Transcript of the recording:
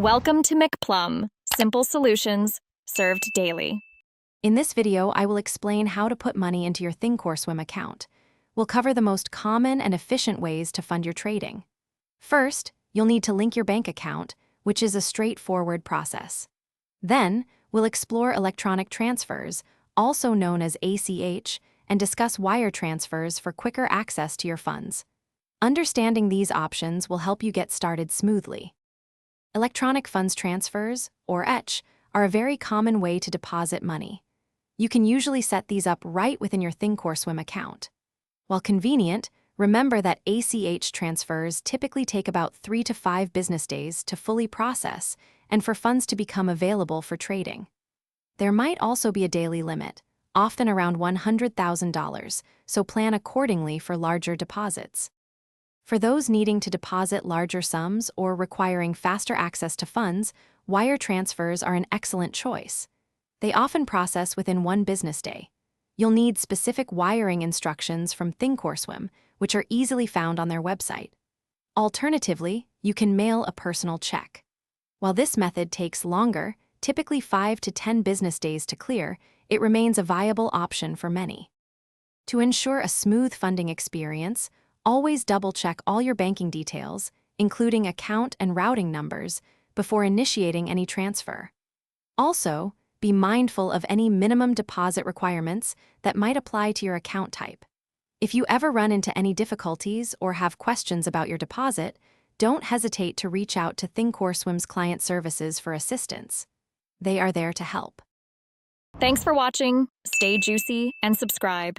Welcome to McPlum, simple solutions served daily. In this video, I will explain how to put money into your Thinkorswim account. We'll cover the most common and efficient ways to fund your trading. First, you'll need to link your bank account, which is a straightforward process. Then, we'll explore electronic transfers, also known as ACH, and discuss wire transfers for quicker access to your funds. Understanding these options will help you get started smoothly. Electronic funds transfers, or ETC, are a very common way to deposit money. You can usually set these up right within your Thinkorswim account. While convenient, remember that ACH transfers typically take about 3 to 5 business days to fully process and for funds to become available for trading. There might also be a daily limit, often around $100,000, so plan accordingly for larger deposits. For those needing to deposit larger sums or requiring faster access to funds, wire transfers are an excellent choice. They often process within 1 business day. You'll need specific wiring instructions from Thinkorswim, which are easily found on their website. Alternatively, you can mail a personal check. While this method takes longer, typically 5 to 10 business days to clear, it remains a viable option for many. To ensure a smooth funding experience, always double-check all your banking details, including account and routing numbers, before initiating any transfer. Also, be mindful of any minimum deposit requirements that might apply to your account type. If you ever run into any difficulties or have questions about your deposit, don't hesitate to reach out to Thinkorswim's client services for assistance. They are there to help. Thanks for watching. Stay juicy and subscribe.